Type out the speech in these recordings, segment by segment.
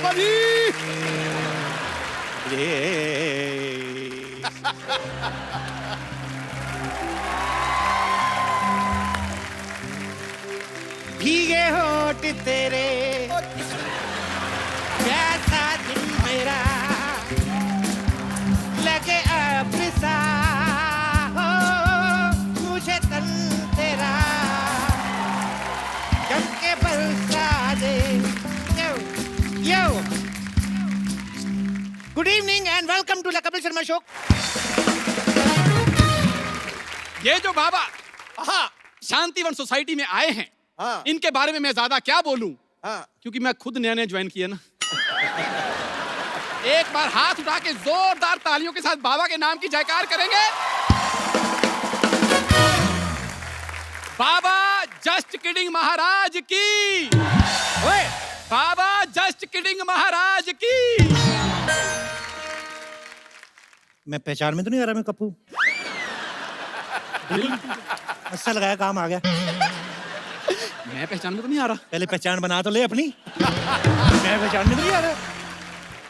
बाबा जी। भीगे होठ तेरे कैसा दिन मेरा लगे अब सा हो मुझे तन तेरा जम के बरसा दे। Yo good evening and welcome to the Kapil Sharma show. ये जो बाबा शांतिवन सोसाइटी में आए हैं, इनके बारे में मैं ज्यादा क्या बोलूं, क्योंकि मैं खुद नया नया ज्वाइन किया ना। एक बार हाथ उठा के जोरदार तालियों के साथ बाबा के नाम की जयकार करेंगे। बाबा जस्ट किडिंग महाराज की। ओए बाबा जस्ट किडिंग महाराज की। मैं पहचान में तो नहीं आ रहा मैं कप्पू? अच्छा लगाया, काम आ गया। मैं पहचान में तो नहीं आ रहा। पहले पहचान बना तो ले अपनी। मैं पहचान में तो नहीं आ रहा।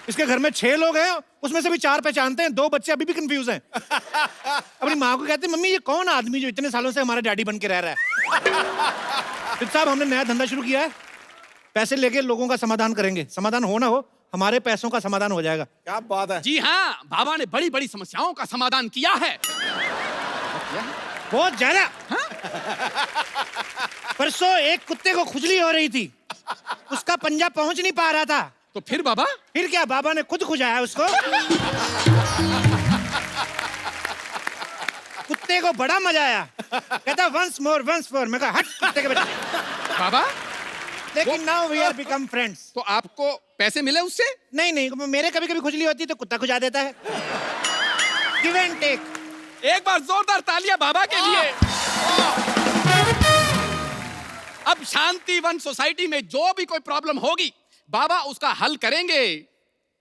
इसके घर में 6 लोग हैं, उसमें से भी 4 पहचानते हैं, 2 बच्चे अभी भी कंफ्यूज हैं। अपनी माँ को कहते हैं मम्मी ये कौन आदमी जो इतने सालों से हमारा डैडी बन के रह रहा है। फिर साहब हमने नया धंधा शुरू किया है, पैसे लेके लोगों का समाधान करेंगे। समाधान हो ना हो, हमारे पैसों का समाधान हो जाएगा। क्या बात है। जी हाँ, बाबा ने बड़ी बड़ी समस्याओं का समाधान किया है। बहुत ज्यादा। परसों एक कुत्ते को खुजली हो रही थी, उसका पंजा पहुंच नहीं पा रहा था। तो फिर बाबा? फिर क्या, बाबा ने खुद खुजाया उसको। कुत्ते को बड़ा मजा आया, कहता वंस मोर वंस मोर। मैं कहा हट कुत्ते के बच्चे। बाबा लेकिन now we are become friends. तो आपको पैसे मिले उससे? नहीं नहीं, मेरे कभी कभी खुजली होती है तो कुत्ता खुजा देता है। Give and take. एक बार जोरदार तालियां बाबा के लिए। अब शांतिवन सोसाइटी में जो भी कोई प्रॉब्लम होगी, बाबा उसका हल करेंगे।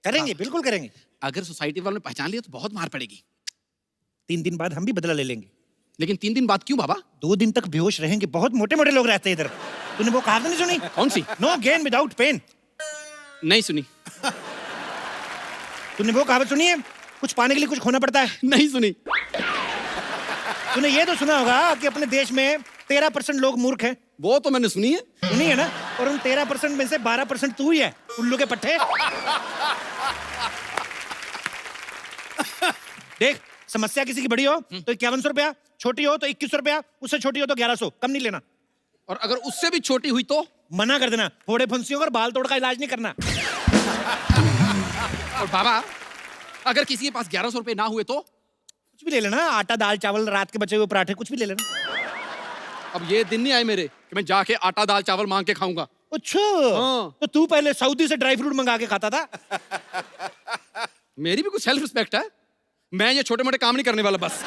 करेंगे, बिल्कुल करेंगे। अगर सोसाइटी वालों ने पहचान लिया तो बहुत मार पड़ेगी। 3 दिन बाद हम भी बदला ले लेंगे। लेकिन 3 दिन बाद क्यों बाबा? 2 दिन तक बेहोश रहेंगे, बहुत मोटे मोटे लोग रहते हैं इधर। तूने वो कहावत नहीं सुनी? कौन सी? No gain without pain. नहीं सुनी। तूने वो कहावत सुनी है, कुछ पाने के लिए कुछ खोना पड़ता है? नहीं सुनी। तूने ये तो सुना होगा कि अपने देश में 13% लोग मूर्ख हैं। वो तो मैंने सुनी है। सुनी है ना? और उन 13% में से 12% तू ही है, उल्लू के पट्टे। देख, समस्या किसी की बड़ी हो तो 5100 रुपया, छोटी हो तो 2100 रुपया, उससे छोटी हो तो 1100, कम नहीं लेना। और अगर उससे भी छोटी हुई तो? मना कर देना, फोड़े फुंसियों और बाल तोड़ का इलाज नहीं करना। और बाबा अगर किसी के पास 1100 रुपए ना हुए तो? कुछ भी ले लेना, आटा दाल चावल, रात के बचे हुए पराठे, कुछ भी ले लेना। अब ये दिन नहीं आए मेरे कि मैं जाके आटा दाल चावल मांग के खाऊंगा। अच्छा, हाँ। तो तू पहले सऊदी से ड्राई फ्रूट मंगा के खाता था। मेरी भी कुछ सेल्फ रिस्पेक्ट है। मैं ये छोटे मोटे काम नहीं करने वाला बस।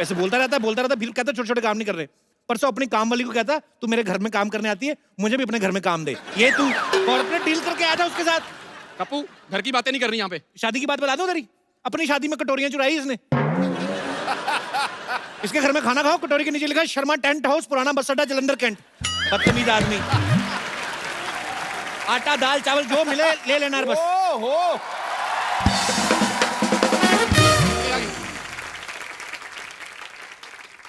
ऐसे बोलता रहता, फिर कहता छोटे छोटे काम नहीं कर रहे। परसों अपनी काम वाली को कहता तू मेरे घर में काम करने आती है, मुझे भी अपने घर में काम दे। ये तू कॉर्पोरेट डील करके आया था उसके साथ। कप्पू घर की बातें नहीं करनी यहाँ पे। शादी की बात बता दो तेरी। अपनी शादी में कटोरियां चुराई इसने। इसके घर में खाना खाओ, कटोरी के नीचे लिखा है शर्मा टेंट हाउस, पुराना बस अड्डा, जलंधर कैंट। बदतमीज आदमी। आटा दाल चावल जो मिले ले लेना बस। ओहो,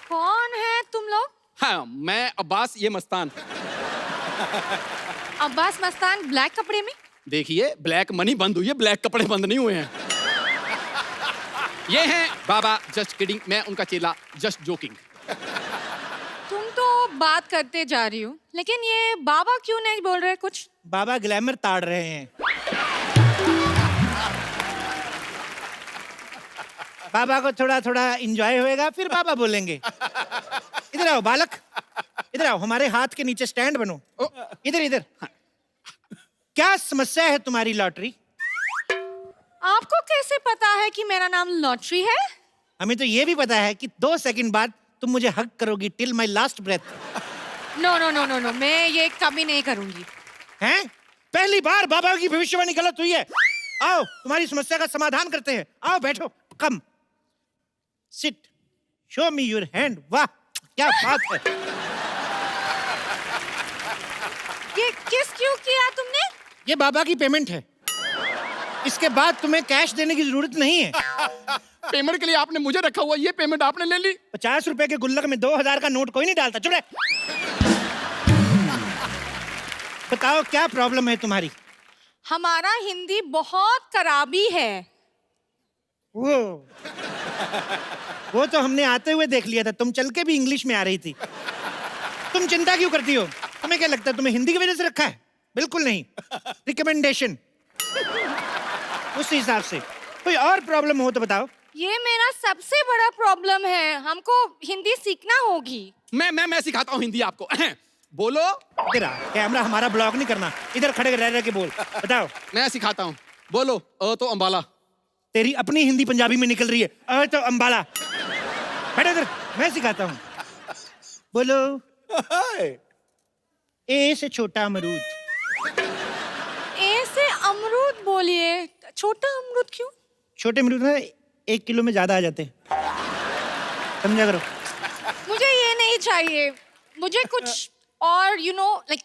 कौन है तुम लोग? हाँ, मैं अब्बास, ये मस्तान। अब्बास मस्तान ब्लैक कपड़े में? देखिए ब्लैक मनी बंद हुई है, ब्लैक कपड़े बंद नहीं हुए हैं। ये हैं बाबा जस्ट किडिंग, मैं उनका चेला जस्ट जोकिंग। तुम तो बात करते जा रही हो, लेकिन ये बाबा क्यों नहीं बोल रहे कुछ? बाबा ग्लैमर ताड़ रहे हैं। बाबा को थोड़ा थोड़ा एंजॉय होएगा, फिर बाबा बोलेंगे। इधर आओ बालक, इधर आओ, हमारे हाथ के नीचे स्टैंड बनो। इधर इधर। क्या समस्या है तुम्हारी लॉटरी? आपको कैसे पता है कि मेरा नाम लॉटरी है? हमें तो ये भी पता है कि 2 सेकंड बाद तुम मुझे हग करोगी till my last breath. No no no no no, मैं ये कभी नहीं करूंगी। हैं? पहली बार बाबा की भविष्यवाणी गलत हुई है। आओ तुम्हारी समस्या का समाधान करते हैं। आओ बैठो, come sit, show me your hand. वाह क्या बात है। ये किस क्यों किया तुमने? ये बाबा की पेमेंट है, इसके बाद तुम्हें कैश देने की जरूरत नहीं है। पेमेंट के लिए आपने मुझे रखा हुआ, ये पेमेंट आपने ले ली। 50 रुपए के गुल्लक में 2000 का नोट कोई नहीं डालता। चुप रहे। बताओ क्या प्रॉब्लम है तुम्हारी? हमारा हिंदी बहुत खराबी है। वो तो हमने आते हुए देख लिया था, तुम चल के भी इंग्लिश में आ रही थी। तुम चिंता क्यों करती हो? तुम्हें क्या लगता है तुम्हें हिंदी की वजह से रखा है? बिल्कुल नहीं, रिकमेंडेशन। उस हिसाब से कोई और प्रॉब्लम हो तो बताओ। ये मेरा सबसे बड़ा प्रॉब्लम है, हमको हिंदी सीखना होगी। मैं सिखाता हूँ हिंदी आपको। बोलो। इधर आ, कैमरा हमारा ब्लॉक नहीं करना, इधर खड़े रह के बोल। बताओ। मैं सिखाता हूँ, बोलो। तो अंबाला। तेरी अपनी हिंदी पंजाबी में निकल रही है। तो अंबाला। बैठो इधर, मैं सिखाता हूँ। बोलो। ए से छोटा अमरूद। ए से अमरूद बोलिए। छोटा अमरूद क्यों? छोटे अमरूद ना 1 किलो में ज्यादा आ जाते हैं, समझा करो। मुझे ये नहीं चाहिए, मुझे कुछ और लाइक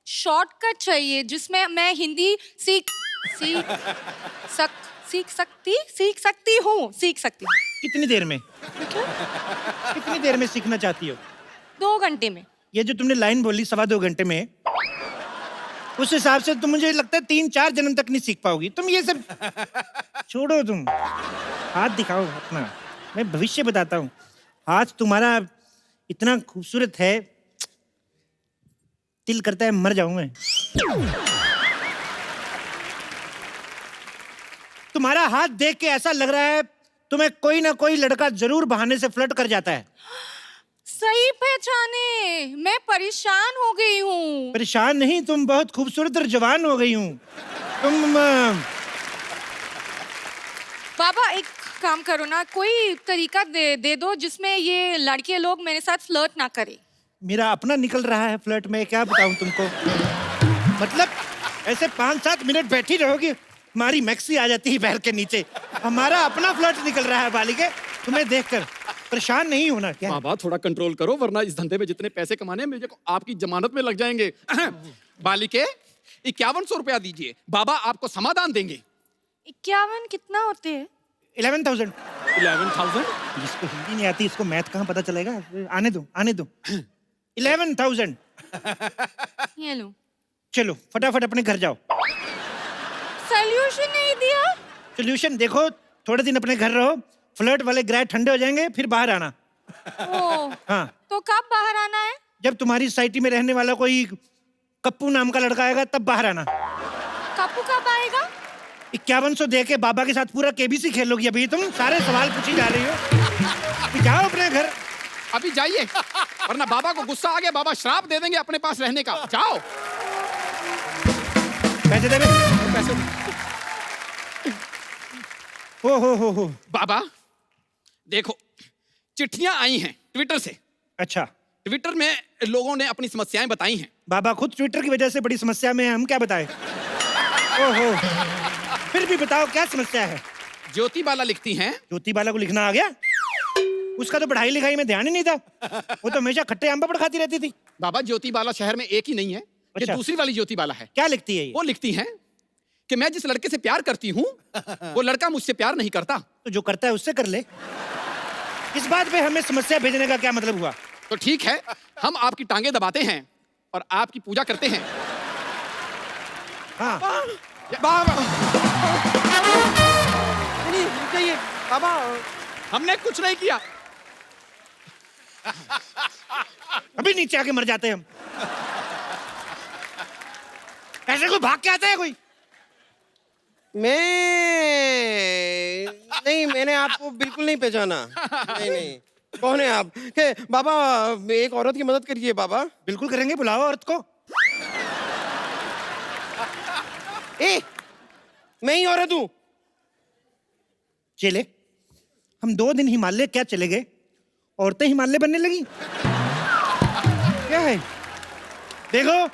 शॉर्टकट चाहिए जिसमें मैं हिंदी सीख सकती हूँ। कितनी देर में? कितनी देर में सीखना चाहती हो? 2 घंटे में। ये जो तुमने लाइन बोली 2.25 घंटे में, उस हिसाब से तो मुझे लगता है 3-4 जन्म तक नहीं सीख पाओगी तुम। ये सब छोड़ो, तुम हाथ दिखाओ अपना, मैं भविष्य बताता हूँ। हाथ तुम्हारा इतना खूबसूरत है, दिल करता है मर जाऊं मैं। तुम्हारा हाथ देख के ऐसा लग रहा है तुम्हें कोई ना कोई लड़का जरूर बहाने से फ्लर्ट कर जाता है। सही पहचाने, मैं परेशान हो गई हूँ। परेशान नहीं, तुम बहुत खूबसूरत और जवान हो गई हूँ तुम। बाबा एक काम करो ना, कोई तरीका दे दो जिसमें ये लड़के लोग मेरे साथ फ्लर्ट ना करें। मेरा अपना निकल रहा है फ्लर्ट में, क्या बताऊं तुमको। मतलब ऐसे 5-7 मिनट बैठी रहोगी, हमारी मैक्सी आ जाती है पैर के नीचे। हमारा अपना फ्लर्ट निकल रहा है बालिके, तुम्हें देखकर परेशान नहीं होना क्या? बाबा थोड़ा कंट्रोल करो, वरना इस धंधे में जितने पैसे कमाने हैं मुझे आपकी जमानत में लग जाएंगे। बालिके 5100 रुपया दीजिए, बाबा आपको समाधान देंगे। 51 कितना होते हैं? 11,000। 11,000? जिसको हिंदी नहीं आती इसको मैथ कहाँ पता चलेगा? आने दो 11,000। ये लो। चलो फटाफट अपने घर जाओ। सॉल्यूशन नहीं दिया? सोल्यूशन देखो, थोड़े दिन अपने घर रहो, फ्लर्ट वाले ग्रह ठंडे हो जाएंगे, फिर बाहर आना। हाँ। तो कब बाहर आना है? जब तुम्हारी सोसाइटी में रहने वाला कोई कप्पू नाम का लड़का आएगा तब बाहर आना। कप्पू कब आएगा? 5100 दे के बाबा के साथ पूरा केबीसी खेलोगी। अभी तुम सारे सवाल पूछी जा रही हो। जाओ अपने घर। अभी जाइए, वरना बाबा को गुस्सा आ गया, बाबा श्राप दे देंगे अपने पास रहने का। जाओ। पैसे दे। पैसे। हो। बाबा देखो, चिट्ठियां आई हैं ट्विटर से। अच्छा। ट्विटर में लोगों ने अपनी समस्याएं बताई हैं। बाबा खुद ट्विटर की वजह से बड़ी समस्या में है, हम क्या बताएं? ओहो, फिर भी बताओ क्या समस्या है? ज्योति बाला लिखती हैं। ज्योति बाला को लिखना आ गया? उसका तो पढ़ाई लिखाई में ध्यान ही नहीं था, वो तो हमेशा खट्टे आम पापड़ खाती रहती थी। बाबा ज्योति बाला शहर में एक ही नहीं है, ये अच्छा। दूसरी वाली ज्योति बाला है। क्या लिखती है ये? वो लिखती हैं कि मैं जिस लड़के से प्यार करती हूँ वो लड़का मुझसे प्यार नहीं करता। तो जो करता है उससे कर ले। इस बात पे हमें समस्या भेजने का क्या मतलब हुआ? तो ठीक है, हम आपकी टांगे दबाते हैं और आपकी पूजा करते हैं। हाँ। बाबा नहीं, बाबा हमने कुछ नहीं किया। अभी नीचे आके मर जाते हैं हम। ऐसे कोई भाग के आता है कोई? मैंने आपको बिल्कुल नहीं पहचाना। नहीं, कौन है आप? बाबा एक औरत की मदद करिए बाबा। बिल्कुल करेंगे, बुलाओ औरत को। मैं ही औरत हूँ। चले, हम 2 दिन हिमालय क्या चले गए, औरतें हिमालय बनने लगी। क्या है? देखो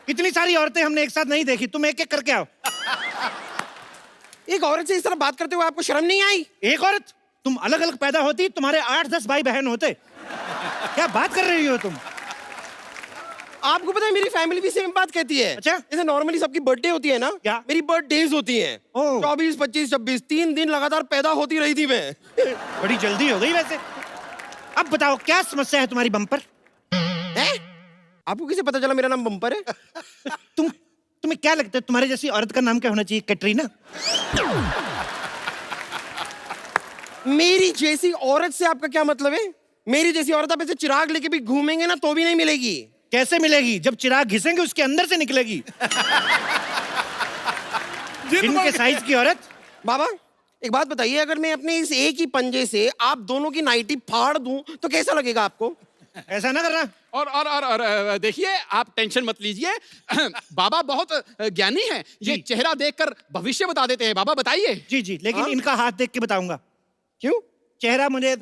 इतनी सारी औरतें हमने एक साथ नहीं देखी, तुम एक एक करके आओ। एक औरत से इस तरह बात करते हुए आपको शर्म नहीं आई? एक औरत? तुम अलग अलग पैदा होती तुम्हारे 8-10 भाई बहन होते। क्या बात कर रही हो तुम? आपको पता है मेरी फैमिली भी सेम बात कहती है। अच्छा? जैसे नॉर्मली सबकी बर्थडे होती है ना, क्या? मेरी बर्थडेज होती हैं। ओह। 24, 25, 26 3 दिन लगातार पैदा होती रही थी मैं। बड़ी जल्दी हो गई वैसे। अब बताओ क्या समस्या है तुम्हारी बम्पर? हैं? आपको कैसे पता चला मेरा नाम बम्पर है? तुम्हें क्या लगता है तुम्हारे जैसी औरत का नाम क्या होना चाहिए? कैटरीना? मेरी जैसी औरत से आपका क्या मतलब है? मेरी जैसी औरत आप ऐसे चिराग लेके भी घूमेंगे ना तो भी नहीं मिलेगी। कैसे मिलेगी? जब चिराग घिसेंगे उसके अंदर से निकलेगी। इनके साइज की औरत। बाबा एक बात बताइए, अगर मैं अपने इस एक ही पंजे से आप दोनों की नाइटी फाड़ दूं तो कैसा लगेगा आपको? ऐसा ना करना। और देखिए, आप टेंशन मत लीजिए। बाबा बहुत ज्ञानी हैं। ये जी। चेहरा देखकर भविष्य बता देते हैं। बाबा बताइए। जी जी, लेकिन हाँ? इनका हाथ देख के बताऊंगा। क्यों? चेहरा मुझे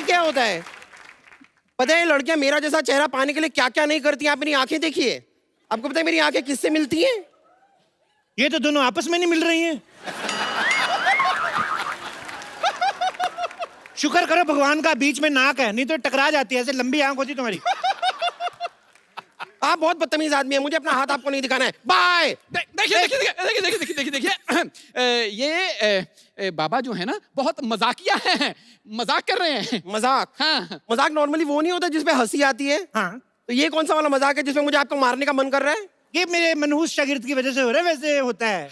क्या होता है? पता है लड़कियां मेरा जैसा चेहरा पाने के लिए क्या क्या नहीं करती हैं। आप मेरी आंखें देखिए। आपको पता है मेरी आंखें किससे मिलती हैं? ये तो दोनों आपस में नहीं मिल रही हैं। शुक्र करो भगवान का बीच में नाक है, नहीं तो टकरा जाती है। ऐसे लंबी आंख होती तुम्हारी। आप बहुत बदतमीज आदमी हैं। मुझे अपना हाथ आपको नहीं दिखाना है। बाय। देखिए, ये बाबा जो है ना, बहुत मजाकिया हैं। मजाक कर रहे हैं। मजाक? हाँ। मजाक नॉर्मली वो नहीं होता जिसमें हंसी आती है। हाँ, तो ये कौन सा वाला मजाक है जिसमें मुझे आपको मारने का मन कर रहा है? ये मेरे मनहूस शागिर्द की वजह से हो रहा है। वैसे होता है।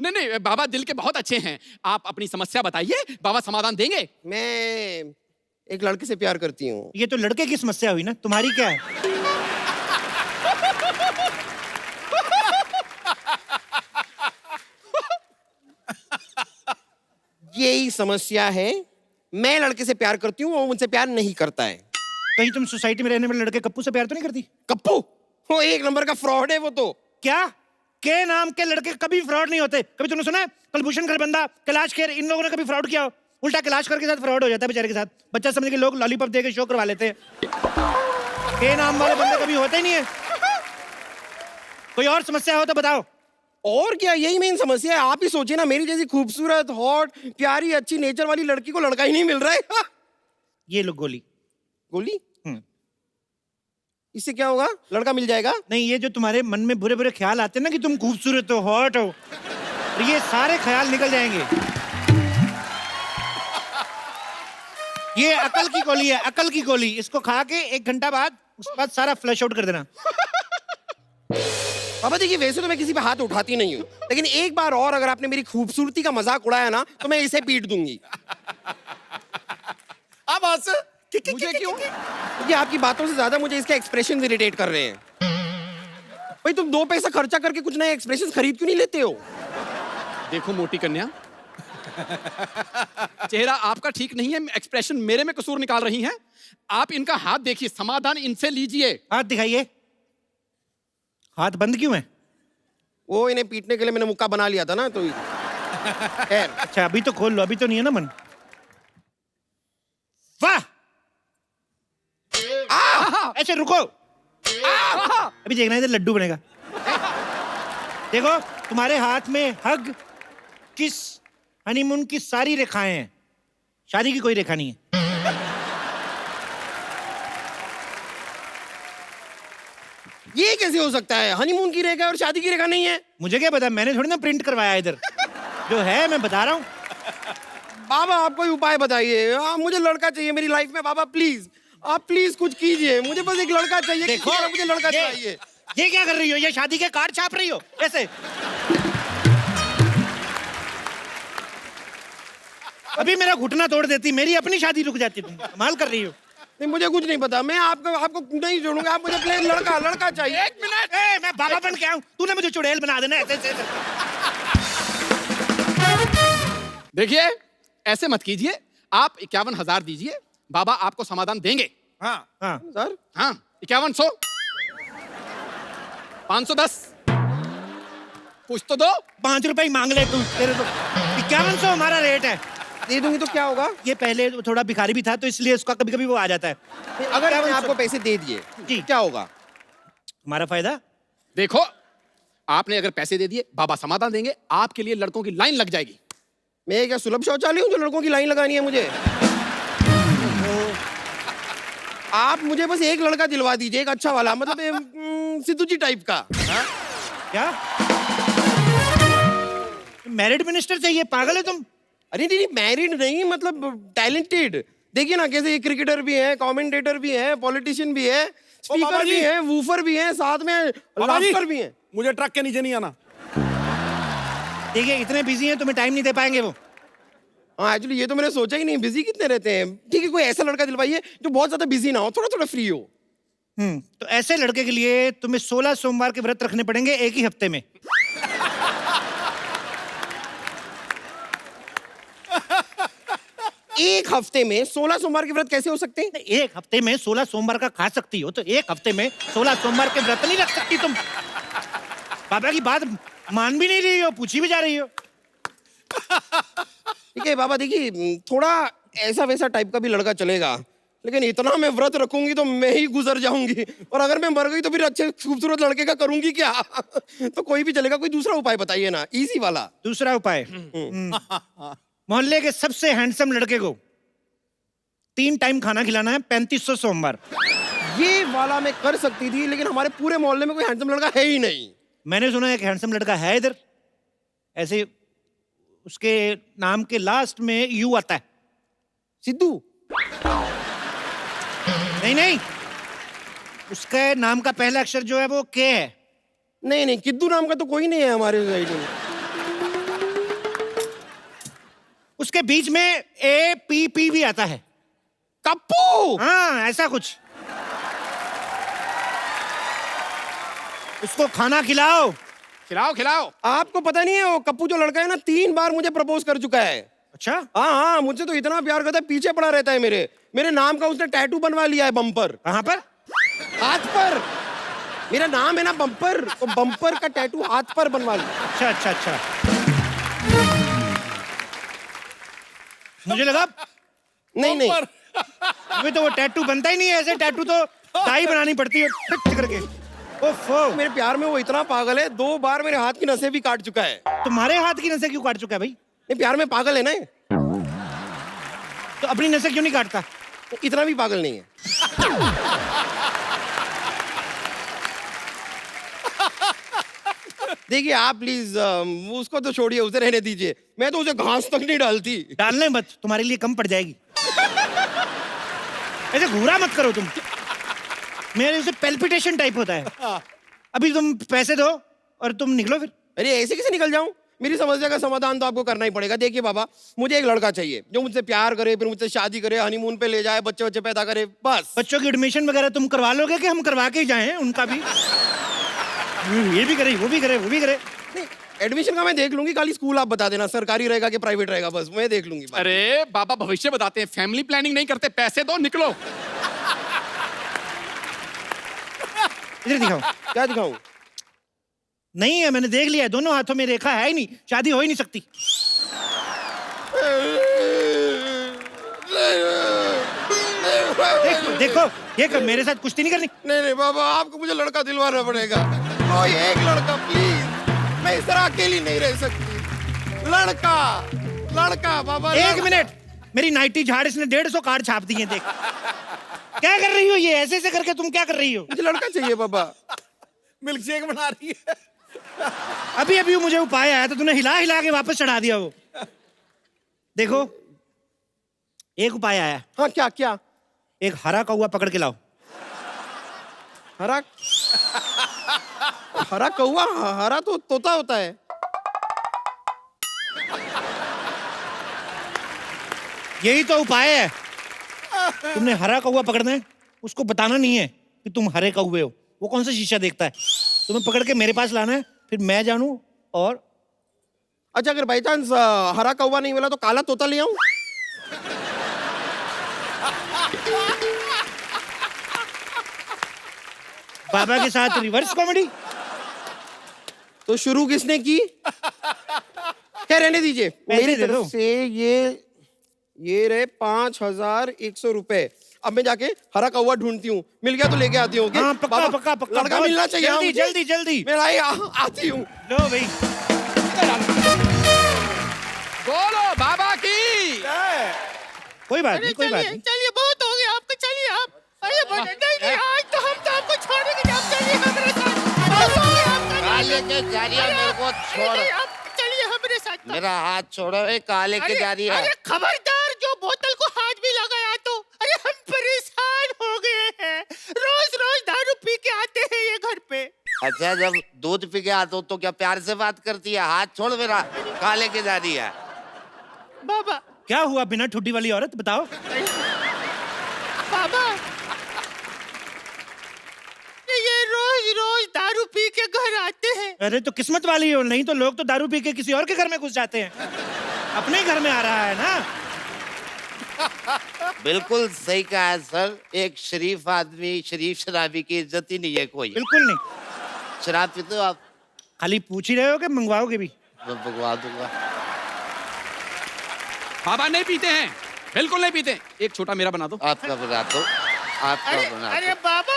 नहीं, बाबा दिल के बहुत अच्छे हैं। आप अपनी समस्या बताइए, बाबा समाधान देंगे। मैं एक लड़के से प्यार करती हूँ। ये तो लड़के की समस्या हुई ना, तुम्हारी क्या है? यही समस्या है। मैं लड़के से प्यार करती हूँ, वो मुझसे प्यार नहीं करता है। कहीं तुम सोसाइटी में रहने वाले लड़के कप्पू से प्यार तो नहीं करती? कप्पू वो एक नंबर का फ्रॉड है वो तो। क्या? के नाम के लड़के कभी फ्रॉड नहीं होते। कभी तुमने सुना है कुलभूषण खरबंदा, कैलाश खेर, इन लोगों ने कभी फ्रॉड किया हो? उल्टा कैलाश खेर के साथ फ्रॉड हो जाता है बेचारे के साथ। बच्चा समझ के लोग लॉलीपॉप दे के शो करवा लेते हैं। के नाम वाले बंदे कभी होते ही नहीं है। कोई और समस्या हो तो बताओ। और क्या, यही मेन समस्या है। आप ही सोचिए ना, मेरी जैसी खूबसूरत, हॉट, प्यारी, अच्छी नेचर वाली लड़की को लड़का ही नहीं मिल रहा है। ये लो गोली। गोली? इससे क्या होगा? लड़का मिल जाएगा? नहीं, ये जो तुम्हारे मन में बुरे बुरे ख्याल आते हैं ना कि तुम खूबसूरत हो, हॉट हो, और ये सारे ख्याल निकल जाएंगे। ये अकल की गोली है, अकल की गोली। इसको खा के 1 घंटा बाद उसके बाद सारा फ्लश आउट कर देना। बाबा देखिए, वैसे तो मैं किसी पे हाथ उठाती नहीं हूँ, लेकिन एक बार और अगर आपने मेरी खूबसूरती का मजाक उड़ाया ना तो मैं इसे पीट दूंगी। अब मुझे क्यों? ये आपकी बातों से ज्यादा मुझे इसके एक्सप्रेशन इरिटेट कर रहे हैं। भाई तुम 2 पैसा खर्चा करके कुछ नए एक्सप्रेशन खरीद क्यों नहीं लेते हो? देखो मोटी कन्या, चेहरा आपका ठीक नहीं है, एक्सप्रेशन मेरे में कसूर निकाल रही हैं। आप इनका हाथ देखिए, समाधान इनसे लीजिए। हाथ दिखाइए। हाथ बंद क्यों है? वो इन्हें पीटने के लिए मैंने मुक्का बना लिया था ना, तो खैर। अच्छा अभी तो खोल लो, अभी तो नहीं है ना मन। वाह! ऐसे रुको। अभी देखना इधर लड्डू बनेगा। देखो तुम्हारे हाथ में हग, किस, हनीमून की सारी रेखाएं हैं। शादी की कोई रेखा नहीं है। ये कैसे हो सकता है? हनीमून की रेखा और शादी की रेखा नहीं है? मुझे क्या पता, मैंने थोड़ी ना प्रिंट करवाया इधर। जो है मैं बता रहा हूँ। बाबा आप कोई उपाय बताइए। मुझे लड़का चाहिए मेरी लाइफ में। बाबा प्लीज, आप प्लीज कुछ कीजिए। मुझे बस एक लड़का चाहिए। देखो मुझे लड़का चाहिए। ये क्या कर रही हो? ये शादी के कार्ड छाप रही हो ऐसे? अभी मेरा घुटना तोड़ देती, मेरी अपनी शादी रुक जाती। तुम कमाल कर रही हो। नहीं मुझे कुछ नहीं पता, मैं आपको नहीं छोड़ूंगा। आप मुझे प्लीज लड़का चाहिए। 1 मिनट। मैं बाबा बन के आऊं, तूने मुझे चुड़ैल बना देना ऐसे। देखिए, ऐसे मत कीजिए। आप 51,000 दीजिए, बाबा आपको समाधान देंगे। हाँ सर? हाँ, 5100, 510, कुछ तो दो। 5 रुपए ही मांग ले तू। तेरे तो 5100 हमारा रेट है। दे दूंगी तो क्या होगा? ये पहले थोड़ा भिखारी भी था तो इसलिए उसका कभी कभी वो आ जाता है। अगर मैंने आपको पैसे दे दिए जी क्या होगा? हमारा फायदा। देखो, आपने अगर पैसे दे दिए, बाबा समाधान देंगे। आपके लिए लड़कों की लाइन लग जाएगी। मैं क्या सुलभ शौचालय हूँ जो लड़कों की लाइन लगानी है मुझे? आप मुझे बस एक लड़का दिलवा दीजिए, एक अच्छा वाला, मतलब सिद्धू जी टाइप का। क्या मैरिड मिनिस्टर चाहिए? पागल है तुम? अरे नहीं, मैरिड नहीं, मतलब टैलेंटेड। देखिए ना कैसे क्रिकेटर भी है, कमेंटेटर भी है, पॉलिटिशियन भी है, स्पीकर भी है, वूफर भी है, साथ में लाफ्टर भी है। मुझे ट्रक के नीचे नहीं आना। देखिए इतने बिजी हैं, तुम्हें टाइम नहीं दे पाएंगे वो। हाँ एक्चुअली ये तो मैंने सोचा ही नहीं, बिजी कितने रहते हैं। ठीक है, कोई ऐसा लड़का दिलवाइए जो बहुत ज्यादा बिजी ना हो, थोड़ा थोड़ा फ्री हो। तो ऐसे लड़के के लिए तुम्हें 16 सोमवार के व्रत रखने पड़ेंगे एक ही हफ्ते में। एक हफ्ते में 16 सोमवार के व्रत कैसे हो सकते हैं? एक हफ्ते में 16 सोमवार का खा सकती हो, तो एक हफ्ते में 16 सोमवार के व्रत नहीं रख सकती तुम? बाबा की बात मान भी नहीं रही हो, पूछी भी जा रही हो। ठीक है बाबा, देखिए थोड़ा ऐसा वैसा टाइप का भी लड़का चलेगा, लेकिन इतना मैं व्रत रखूंगी तो मैं ही गुजर जाऊंगी, और अगर मैं मर गई तो फिर अच्छे खूबसूरत लड़के का करूंगी क्या? तो कोई भी चलेगा, कोई दूसरा उपाय बताइए ना, इजी वाला। दूसरा उपाय, मोहल्ले के सबसे हैंडसम लड़के को 3 टाइम खाना खिलाना है 3500 सोमवार। ये वाला मैं कर सकती थी, लेकिन हमारे पूरे मोहल्ले में कोई हैंडसम लड़का है ही नहीं। मैंने सुना है कि हैंडसम लड़का है इधर, ऐसे उसके नाम के लास्ट में यू आता है। सिद्धू? नहीं नहीं, उसके नाम का पहला अक्षर जो है वो के है। नहीं नहीं, किद्दू नाम का तो कोई नहीं है हमारे सोसाइटी में। उसके बीच में ए पी पी भी आता है। कप्पू? हाँ ऐसा कुछ। उसको खाना खिलाओ। खिलाओ खिलाओ। आपको पता नहीं है वो कप्पू जो लड़का है ना, 3 बार मुझे प्रपोज कर चुका है। अच्छा? हाँ हाँ, मुझसे तो इतना प्यार करता है, पीछे पड़ा रहता है मेरे नाम का उसने टैटू बनवा लिया है बम्पर। कहाँ पर? हाथ पर। मेरा नाम है ना बम्पर, तो बम्पर का टैटू हाथ पर बनवा लिया। अच्छा अच्छा अच्छा, मुझे लगा नहीं नहीं, अभी तो वो टैटू बनता ही नहीं है, ऐसे टैटू तो डाई बनानी पड़ती है फिट करके। ओफो, मेरे प्यार में वो इतना पागल है, 2 बार मेरे हाथ की नसें भी काट चुका है। तुम्हारे हाथ की नसें क्यों काट चुका है भाई? नहीं, प्यार में पागल है ना, तो अपनी नसें क्यों नहीं काटता? तो इतना भी पागल नहीं है। देखिए आप प्लीज उसको तो छोड़िए, उसे रहने दीजिए। मैं तो उसे घास तक नहीं डालती। डालने मत, तुम्हारे लिए कम पड़ जाएगी। ऐसे घूरा मत करो तुम, मेरे उसे पेल्पिटेशन टाइप होता है। अभी तुम पैसे दो और तुम निकलो फिर। अरे ऐसे कैसे निकल जाऊं? मेरी समस्या का समाधान तो आपको करना ही पड़ेगा। देखिए बाबा, मुझे एक लड़का चाहिए जो मुझसे प्यार करे, फिर मुझसे शादी करे, हनीमून पे ले जाए, बच्चे बच्चे पैदा करे, बस। बच्चों की एडमिशन वगैरह तुम करवा लोगे कि हम करवा के ही जाएं उनका भी? ये भी करे, वो भी करे, वो भी करे। एडमिशन का मैं देख लूंगी, खाली स्कूल आप बता देना, सरकारी रहेगा कि प्राइवेट रहेगा, बस मैं देख लूंगी। अरे बाबा भविष्य बताते हैं, फैमिली प्लानिंग नहीं करते। पैसे दो, निकलो। इधर दिखाओ। क्या दिखाऊं? नहीं है, मैंने देख लिया है, दोनों हाथों में रेखा है ही नहीं, शादी हो ही नहीं सकती। देखो देखो, ये कर, मेरे साथ कुश्ती नहीं करनी। नहीं नहीं बाबा, आपको मुझे लड़का दिलवाना पड़ेगा, कोई एक लड़का प्लीज। मैं इस तरह अकेली नहीं रह सकती। लड़का लड़का बाबा। एक मिनट, मेरी नाइटी झाड़, इसने 150 कार्ड छाप दिए। देख क्या कर रही हो, ये ऐसे ऐसे करके तुम क्या कर रही हो? मुझे लड़का चाहिए बाबा। मिल्क शेक बना रही है। अभी अभी मुझे उपाय आया तो तूने हिला हिला के वापस चढ़ा दिया वो। देखो एक उपाय आया। हाँ क्या क्या? एक हरा कौवा पकड़ के लाओ। हरा हरा कौवा? हरा तो तोता होता है। यही तो उपाय है। तुमने हरा कौवा पकड़ना है, उसको बताना नहीं है कि तुम हरे कौवे हो। वो कौन सा शीशा देखता है? तुम्हें पकड़ के मेरे पास लाना है, फिर मैं जानूं। और अच्छा, अगर बाई चांस हरा कौवा नहीं मिला तो काला तोता ले आऊं? बाबा के साथ रिवर्स कॉमेडी। तो शुरू किसने की? क्या, रहने दीजिए। मेरी दे दो। तरफ से ये रहे 5100 रुपए। अब मैं जाके हरा कौवा ढूंढती हूँ, मिल गया तो लेके आती हूँ। हाँ, पक्का, बाबा, पक्का, पक्का। लड़का मिलना चाहिए। जल्दी, मुझे। जल्दी, जल्दी। मैं आती हूँ। लो भाई, बोलो बाबा की। कोई बात नहीं, कोई बात नहीं। चलिए, बहुत हो गया आपका, चलिए आप। अरे नहीं आज तो हम तो आपको छोड़ेंगे, आप चलिए हमारे साथ। कहाँ लेके जा रही है मेरे को? छोड़, आप चलिए हमारे साथ। मेरा हाथ छोड़ो। कहाँ लेके जा रही है? अरे खबरदार, जो बोतल को हाथ भी लगाया तो। अरे हम परेशान हो गए हैं, रोज रोज दारू पी के आते हैं ये घर पे। अच्छा, जब दूध पी के आता हूँ तो क्या प्यार से बात करती है? हाथ छोड़ मेरा। कहाँ लेके जा रही है? बाबा क्या हुआ बिना ठुड्डी वाली औरत, बताओ। बाबा ये रोज रोज दारू पी के घर आते हैं। अरे तो किस्मत वाली हो, नहीं तो लोग तो दारू पी के किसी और के घर में घुस जाते हैं। अपने घर में आ रहा है ना। बिल्कुल सही कहा है सर। एक शरीफ आदमी शरीफ शराबी की इज्जत ही नहीं है कोई। बिल्कुल नहीं। शराब पीते हो आप? खाली पूछ ही रहे हो कि मंगवाओगे भी? मैं भगवा दूंगा। बाबा नहीं पीते हैं, बिल्कुल नहीं पीते। एक छोटा मेरा बना दो। आपका बना दो, आपका बना अरे दो। बाबा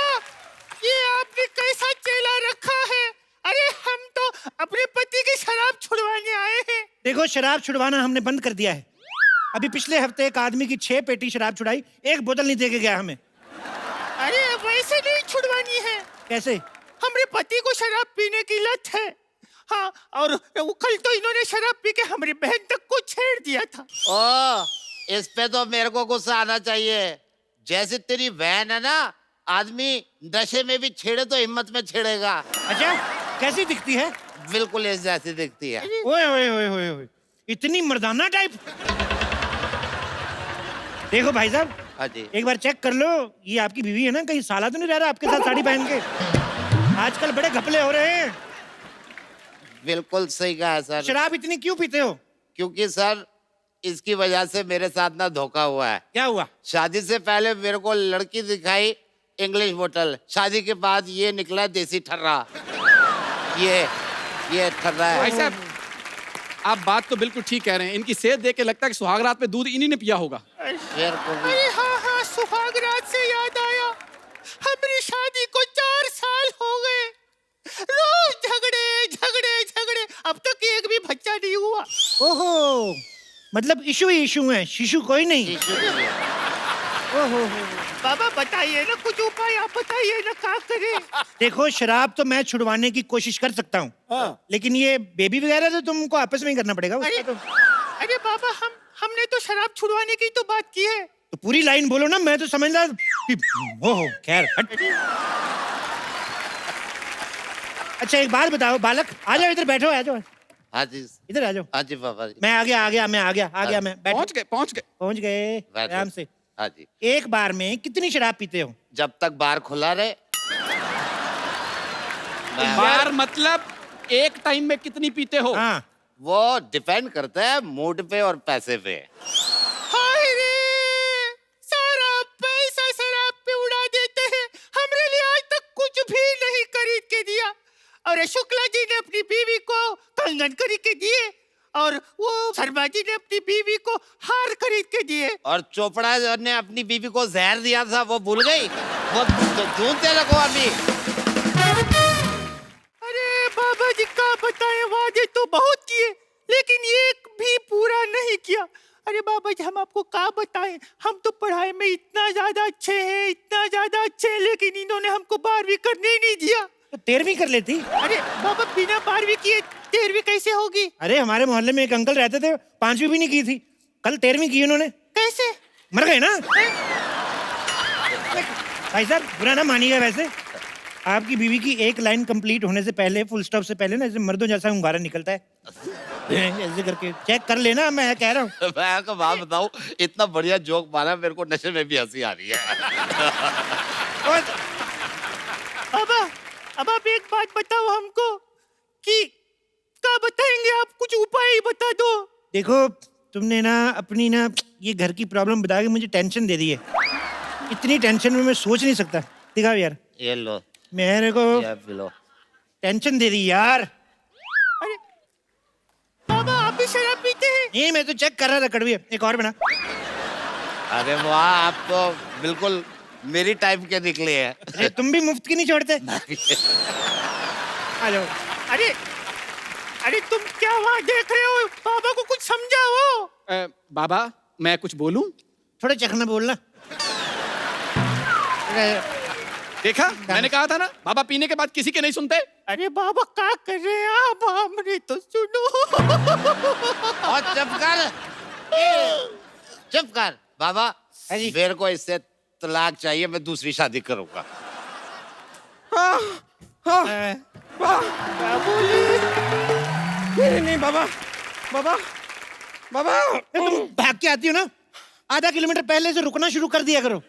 ये आपने कैसा चेला रखा है? अरे हम तो अपने पति की शराब छुड़वाने आए हैं। देखो, शराब छुड़वाना हमने बंद कर दिया है। अभी पिछले हफ्ते एक आदमी की 6 पेटी शराब छुड़ाई, एक बोतल नहीं दे के गया हमें। अरे वैसे नहीं छुड़वानी है। कैसे? हमारे पति को शराब पीने की लत है। हाँ, और वो कल तो इन्होंने शराब पी के हमारी बहन तक को छेड़ दिया था। ओ, इस पे तो मेरे को गुस्सा आना चाहिए। जैसे तेरी बहन है ना, आदमी नशे में भी छेड़े तो हिम्मत में छेड़ेगा। अच्छा, कैसी दिखती है? बिल्कुल इस जैसी दिखती है। ओए ओए ओए ओए ओए, इतनी मर्दाना टाइप। देखो भाई साहब, हाँ जी। एक बार चेक कर लो, ये आपकी बीवी है ना, कहीं साला तो नहीं रह रहा आपके साथ साड़ी पहन के? आजकल बड़े घपले हो रहे हैं। बिल्कुल सही कहा है सर। शराब इतनी क्यों पीते हो? क्योंकि सर इसकी वजह से मेरे साथ ना धोखा हुआ है। क्या हुआ? शादी से पहले मेरे को लड़की दिखाई इंग्लिश बोतल, शादी के बाद ये निकला देसी ठर्रा। ये ठर्रा है। भाई साहब, आप बात तो बिल्कुल ठीक कह रहे हैं। इनकी सेहत देख के लगता है कि सुहागरात में दूध इन्हीं ने पिया होगा। शेर को भी। अरे हाँ हाँ, सुहागरात से याद आया, हमारी शादी को 4 साल हो गए। रोज झगड़े झगड़े झगड़े, अब तक एक भी बच्चा नहीं हुआ। ओहो, मतलब इशू ही इशू है, शिशु कोई नहीं। ओहो, बाबा बताइए ना कुछ उपाय, आप बताइए ना क्या करें। देखो, शराब तो मैं छुड़वाने की कोशिश कर सकता हूँ, लेकिन ये बेबी वगैरह तो तुमको आपस में ही करना पड़ेगा। अरे उसका अरे बाबा, हमने तो शराब छुड़वाने की तो बात की है। तो पूरी लाइन बोलो ना, मैं तो समझ रहा कि ओहो, खैर हट। अच्छा एक बात बताओ बालक, आ जाओ इधर, बैठो, आ जाओ हाँ जी, इधर, आ जाओ। हाँ जी पापा जी। मैं आ गया, मैं आ गया, मैं बैठो। पहुंच गए। पहुंच गए, बैठो। आराम से। हाँ जी। एक बार में कितनी शराब पीते हो? जब तक बार खुला रहे। बार मतलब एक टाइम में कितनी पीते हो? हाँ, वो डिपेंड करता है मूड पे और पैसे पे। हाय रे, सारा पैसा शराब पे उड़ा देते हैं। हमरे लिए आज तक कुछ भी नहीं खरीद के दिया। और शुक्ला जी ने अपनी बीवी को कंगन खरीद के दिए, और वो शर्मा जी ने अपनी बीवी को हार खरीद के दिए। और चोपड़ा ने अपनी बीवी को जहर दिया था, वो भूल गई? वो ढूंढते लगो अभी। अरे बाबा जी का बताए, वादे तो बहुत किए लेकिन एक भी पूरा नहीं किया। अरे बाबा जी, हम आपको क्या बताएं, हम तो पढ़ाई में इतना ज्यादा अच्छे हैं, इतना ज्यादा अच्छे हैं, लेकिन इन्होंने हमको 12वीं करने ही नहीं दिया। तो 13वीं कर लेती। अरे बाबा, बिना 12वीं किए 13वीं कैसे होगी? अरे हमारे मोहल्ले में एक अंकल रहते थे, 5वीं भी नहीं की थी, कल 13वीं की उन्होंने। कैसे? मर गए ना। भाई साहब, बुरा ना मानिएगा, वैसे आपकी बीवी की एक लाइन कंप्लीट होने से पहले, फुल स्टॉप से पहले ना, ऐसे मर्दों जैसा hunगारा निकलता है, ऐसे करके चेक कर लेना, मैं कह रहा हूँ। मैं आपको बात बताऊं, इतना बढ़िया जोक मारा, मेरे को नशे में भी हंसी आ रही है। बाबा, अब आप एक बात बताओ हमको कि क्या बताएंगे आप? कुछ उपाय ही बता दो। देखो, तुमने ना अपनी ना ये घर की प्रॉब्लम बता के मुझे टेंशन दे दी है। इतनी टेंशन में मैं सोच नहीं सकता। दिखाओ यार, ये लो, मेरे को ये पी लो। टेंशन दे दी यार। अरे बाबा, आप भी शराब पीते हैं? नहीं, मैं तो चेक कर रहा था, कड़वी है। एक और बना। अरे वाह, आप तो बिल्कुल मेरी टाइप के निकले हैं। अरे तुम भी मुफ्त की नहीं छोड़ते। आ जाओ। अरे अरे, तुम क्या वहाँ देख रहे हो? बाबा को कुछ समझाओ। बाबा, मैं कुछ बोलूं? थोड़ा चखना बोलना। देखा, मैंने कहा था ना, बाबा पीने के बाद किसी के नहीं सुनते। अरे बाबा क्या कर रहे हैं आप, हमने तो सुनो। और चुप कर, चुप कर बाबा। अजी। मेरे को इससे तलाक चाहिए, मैं दूसरी शादी करूंगा। नहीं बाबा, बाबा, बाबा। तुम भाग के आती हो ना, आधा किलोमीटर पहले से रुकना शुरू कर दिया करो।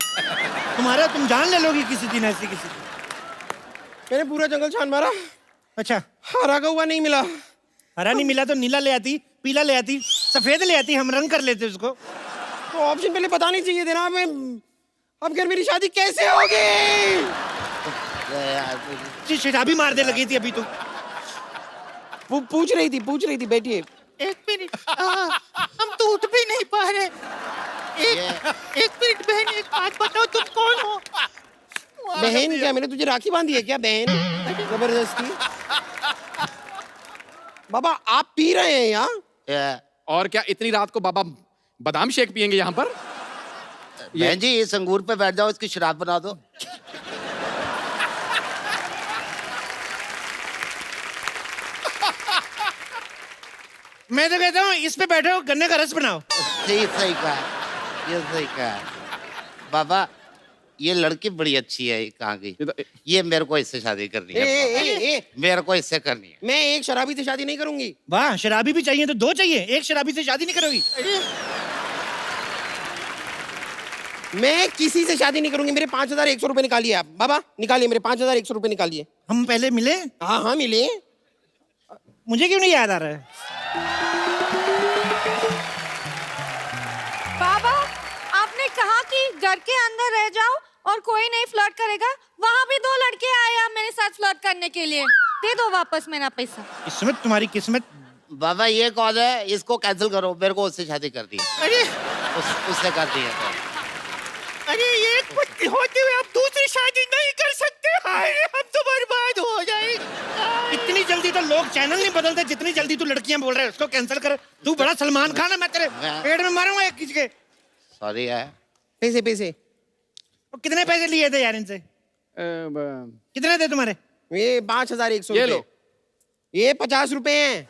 तुम जान ले लोगी किसी दिन ऐसी किसी दिन। मैंने पूरा जंगल छान मारा, अच्छा, हरा हुआ नहीं मिला। हरा नहीं मिला तो नीला ले आती, पीला ले आती, सफेद ले आती, हम रंग कर लेते उसको। तो ऑप्शन पहले बताना चाहिए थे ना। अब फिर मेरी शादी कैसे होगी? शराबी मार दे लगी थी अभी तो। वो पूछ रही थी, बैठिए। एक मिनट, हम तो उठ भी नहीं पा रहे। एक मिनट बहन, एक बात बताओ, तुम कौन हो? बहन क्या, मैंने तुझे राखी बांधी है क्या बहन? जबरदस्ती। बाबा आप पी रहे हैं यहाँ? और क्या इतनी रात को बाबा बादाम शेक पियेंगे यहाँ पर? बहन जी, इस अंगूर पे बैठ जाओ, इसकी शराब बना दो। मैं तो कहता हूँ इस पे बैठो, गन्ने का रस बनाओ। ये सही कहा, ये सही कहा। बाबा ये लड़की बड़ी अच्छी है, कहाँ गई? ये मेरे को इससे शादी करनी है। मेरे को इससे करनी है। मैं एक शराबी से शादी नहीं करूंगी। वाह, शराबी भी चाहिए तो दो चाहिए, एक शराबी से शादी नहीं करोगी? मैं किसी से शादी नहीं करूंगी। मेरे 5,100 रुपए निकालिए आप। बाबा निकालिए, मेरे 5,100 रुपए निकालिए। हम पहले मिले? हाँ मिले। मुझे क्यों नहीं याद आ रहा है? बाबा, आपने कहा कि घर के अंदर रह जाओ और कोई नहीं फ्लर्ट करेगा। वहाँ भी 2 लड़के आए हैं मेरे साथ फ्लर्ट करने के लिए। दे दो वापस मेरा पैसा। किस्मत, तुम्हारी किस्मत। बाबा ये कौन है? इसको कैंसिल करो, मेरे को उससे शादी करनी है। अरे उससे करनी है। अरे, ये कुछ होते हुए आप दूसरी शादी नहीं कर सकते। हाय, हम तो बर्बाद हो जाएंगे। इतनी जल्दी तो लोग चैनल नहीं बदलते जितनी जल्दी तू लड़कियां बोल रहे हैं उसको कैंसिल कर। तू बड़ा सलमान खान है, मैं तेरे पेट में मारूंगा एक किसी के। सॉरी है। पैसे तो कितने पैसे लिए थे यार इनसे? कितने थे तुम्हारे? ये 5,100 ये रुपए। लो। ये 50 रुपए हैं।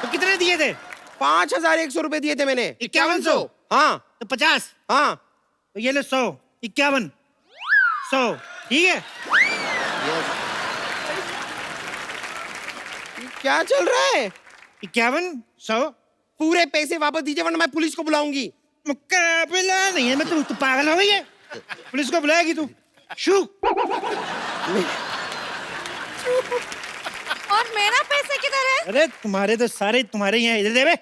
तो कितने दिए थे? 5,100 रुपए दिए थे मैंने। 5100। हाँ तो 50। हाँ। तो ये ले 100, 51, 100, ठीक है? क्या चल रहा है? 51, 100। पूरे पैसे वापस दीजिए वरना मैं पुलिस को बुलाऊंगी। मुकाबला नहीं है। मैं तू पागल हो गई है? पुलिस को बुलाएगी तू? शू। और मेरा पैसे किधर है? अरे तुम्हारे तो सारे तुम्हारे ही हैं। इधर दे बे,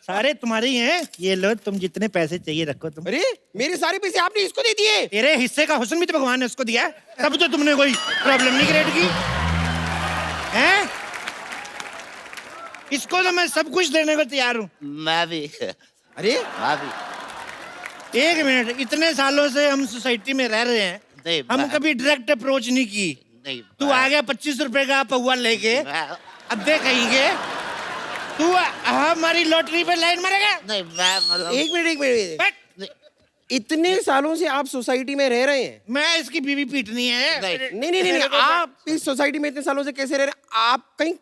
सारे तुम्हारे ही हैं। ये लो, तुम जितने पैसे चाहिए रखो तुम। अरे मेरे सारे पैसे आपने इसको दे दिए? तेरे हिस्से का हुस्न भी तो भगवान ने उसको दिया, तब तो तुमने कोई प्रॉब्लम नहीं क्रिएट की हैं? इसको तो मैं सब कुछ देने को तैयार हूँ। मैं भी। अरे मैं भी। एक मिनट, इतने सालों से हम सोसाइटी में रह रहे हैं, नहीं, हम कभी डायरेक्ट अप्रोच नहीं की। नहीं, तू आ गया 25 रुपए का पौवा लेके, अब्बे कहेंगे तू हमारी लॉटरी पे लाइन मारेगा? नहीं, मैं मतलब एक मिनट। बट इतने सालों से आप सोसाइटी में रह रहे हैं। मैं इसकी बीवी पीटनी है। नहीं। आप इस सोसाइटी में इतने सालों से कैसे रह रहे हैं? आप कहीं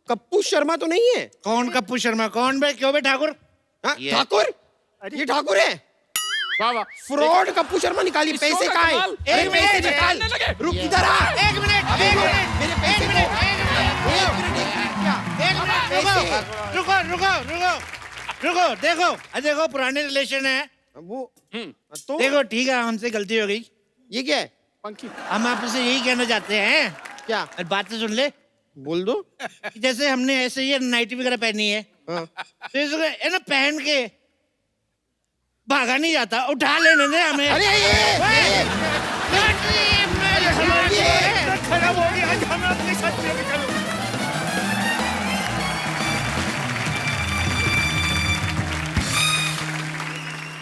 कप्पू शर्मा तो नहीं है? कौन कप्पू शर्मा? कौन बे? क्यों बे ठाकुर? हाँ, ठाकुर? ये ठाकुर है? वाह वाह। फ्रॉड कप्पू शर्मा। निकालिए इस पैसे शो का कहाँ हैं? कमाल। अरे पैसे निकाल। निकालने लगे। रुक, इधर आ। एक मिनट, एक मिनट, मेरे एक पैसे मिनट, दो। एक मिनट, एक मिनट, रुको। देखो पुराने रिलेशन है वो तो देखो, ठीक है, हमसे गलती हो गई। ये क्या है? पंखी। हम आपसे यही कहना चाहते हैं, क्या? और बात तो सुन ले। बोल दो। कि जैसे हमने ऐसे ही नाइटी वगैरह पहनी है, हाँ। तो इसको है ना पहन के भागा नहीं जाता, उठा लेने दे हमें। अरे ये